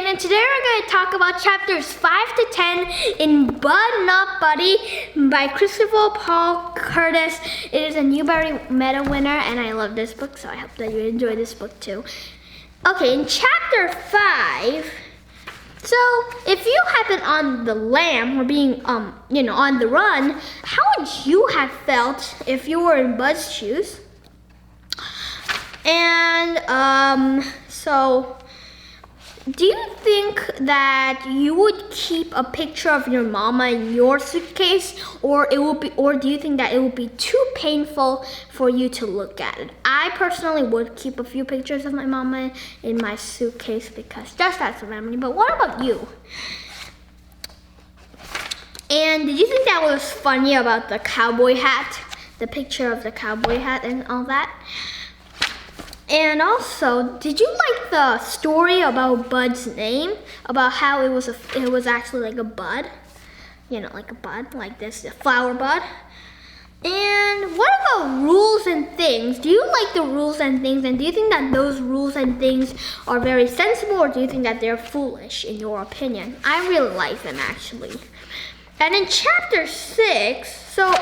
And today we're going to talk about chapters 5 to 10 in Bud Not Buddy by Christopher Paul Curtis. It is a Newbery Meta winner, and I love this book, so I hope that you enjoy this book too. Okay, in chapter 5, so if you had been on the lam or being, on the run, how would you have felt if you were in Bud's shoes? And so, do you think that you would keep a picture of your mama in your suitcase, or do you think that it would be too painful for you to look at it? I personally would keep a few pictures of my mama in my suitcase because just as a memory. But what about you? And did you think that was funny about the cowboy hat, the picture of the cowboy hat and all that? And also, did you like the story about Bud's name? About how it was actually like a bud? Like a bud, like this, a flower bud. And what about rules and things? Do you like the rules and things? And do you think that those rules and things are very sensible, or do you think that they're foolish in your opinion? I really like them actually. And in chapter 6, so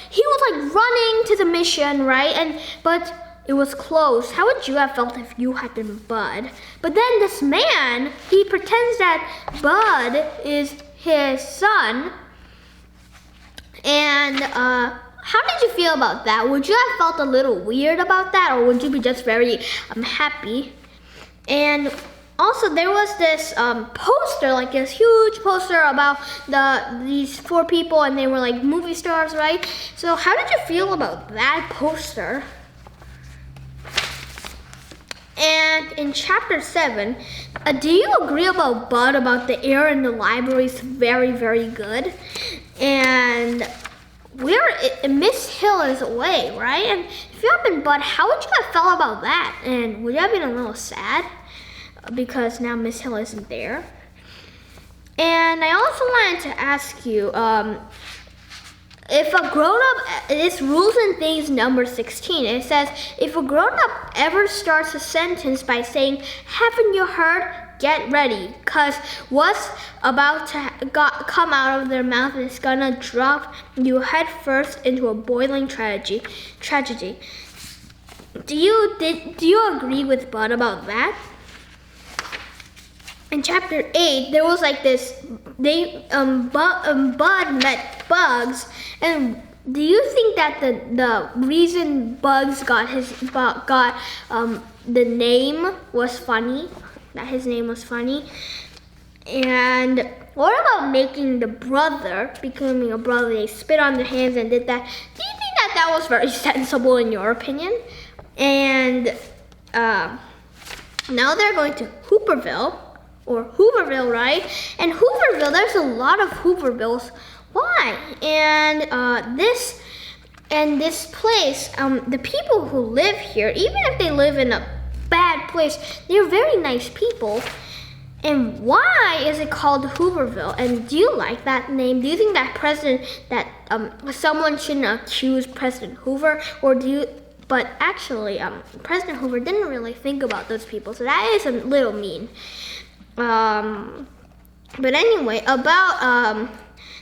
he was like running to the mission, right? But it was closed. How would you have felt if you had been Bud? But then this man, he pretends that Bud is his son. And how did you feel about that? Would you have felt a little weird about that, or would you be just very happy? And also there was this poster, like this huge poster about these 4 people, and they were like movie stars, right? So how did you feel about that poster? And in chapter 7, do you agree about Bud about the air in the library is very, very good? And Miss Hill is away, right? And if you had been Bud, how would you have felt about that? And would you have been a little sad because now Miss Hill isn't there? And I also wanted to ask you, if a grown-up, this Rules and Things number 16, it says, if a grown-up ever starts a sentence by saying, haven't you heard? Get ready, because what's about to come out of their mouth is gonna drop you head first into a boiling tragedy. Do you agree with Bud about that? In chapter 8, there was like this, Bud met Bugs, and do you think that the reason Bugs got the name was funny? That his name was funny? And what about making becoming a brother? They spit on their hands and did that. Do you think that was very sensible in your opinion? And now they're going to Hooperville. Or Hooverville, right? And Hooverville, there's a lot of Hoovervilles. Why? And this place, the people who live here, even if they live in a bad place, they're very nice people. And why is it called Hooverville? And do you like that name? Do you think that someone shouldn't accuse President Hoover, or do you? But actually, President Hoover didn't really think about those people, so that is a little mean. But anyway, now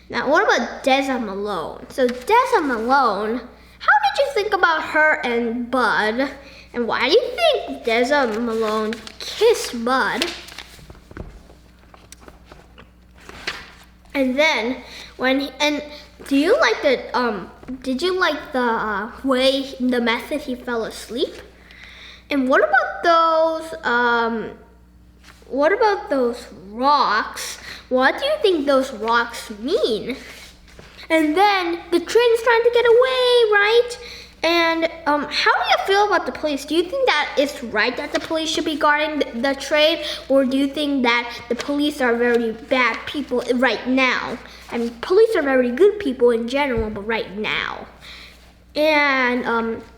what about Deza Malone? So Deza Malone, how did you think about her and Bud? And why do you think Deza Malone kissed Bud? And then did you like the method he fell asleep? And what about those rocks? What do you think those rocks mean? And then the train's trying to get away, right? And how do you feel about the police? Do you think that it's right that the police should be guarding the train? Or do you think that the police are very bad people right now? I mean, police are very good people in general, but right now. And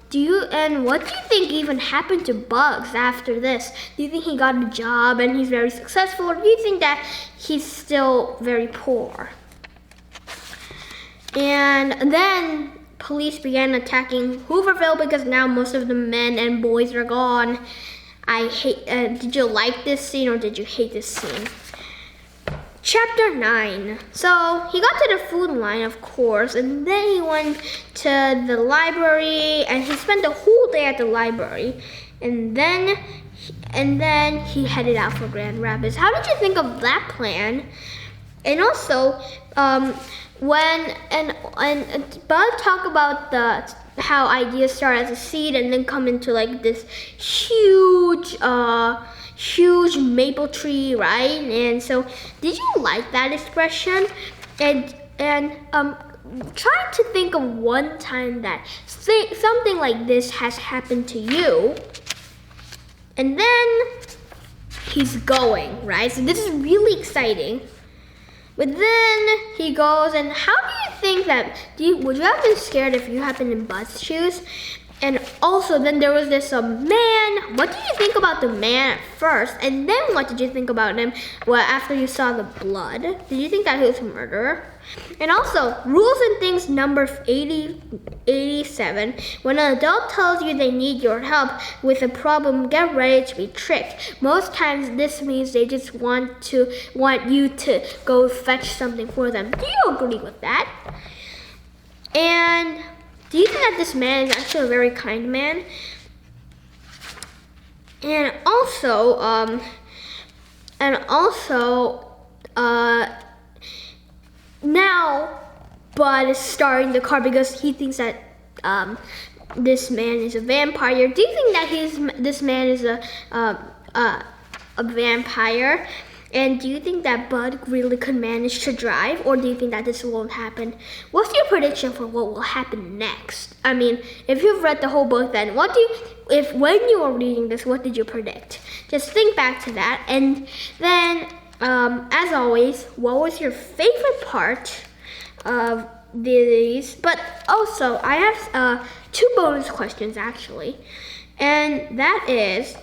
what do you think even happened to Bugs after this? Do you think he got a job and he's very successful, or do you think that he's still very poor? And then police began attacking Hooverville because now most of the men and boys are gone. Did you like this scene or did you hate this scene? Chapter 9. So he got to the food line, of course, and then he went to the library and he spent the whole day at the library. And then he headed out for Grand Rapids. How did you think of that plan? And also, when Bud talked about how ideas start as a seed and then come into like this huge maple tree, right? And so, did you like that expression? And try to think of one time that something like this has happened to you. And then he's going, right? So this is really exciting. But then he goes, and how do you think that, would you have been scared if you had been in Bud's shoes? And also, then there was this man. What did you think about the man at first? And then what did you think about him after you saw the blood? Did you think that he was a murderer? And also, rules and things number 87. When an adult tells you they need your help with a problem, get ready to be tricked. Most times this means they just want you to go fetch something for them. Do you agree with that? And do you think that this man is actually a very kind man? And also, now Bud is starting the car because he thinks that this man is a vampire. Do you think that this man is a vampire? And do you think that Bud really could manage to drive, or do you think that this won't happen? What's your prediction for what will happen next? I mean, if you've read the whole book, then when you were reading this, what did you predict? Just think back to that. And then, as always, what was your favorite part of these? But also, I have 2 bonus questions actually, and that is,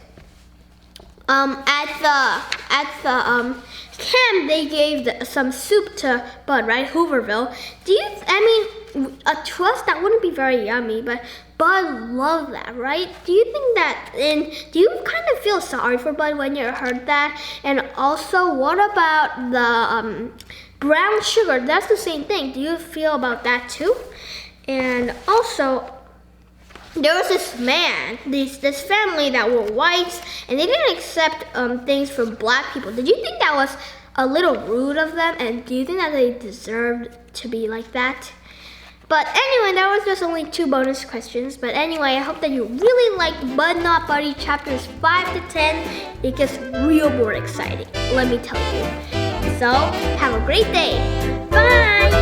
at the camp they gave some soup to Bud, right? Hooverville. To us that wouldn't be very yummy, but Bud loved that, right? Do you think that, and do you kind of feel sorry for Bud when you heard that? And also, what about the brown sugar? That's the same thing. Do you feel about that too? And also, there was this man, this family that were whites, and they didn't accept things from black people. Did you think that was a little rude of them? And do you think that they deserved to be like that? But anyway, that was just only 2 bonus questions. But anyway, I hope that you really liked Bud Not Buddy chapters 5 to 10. It gets real more exciting, let me tell you. So, have a great day. Bye!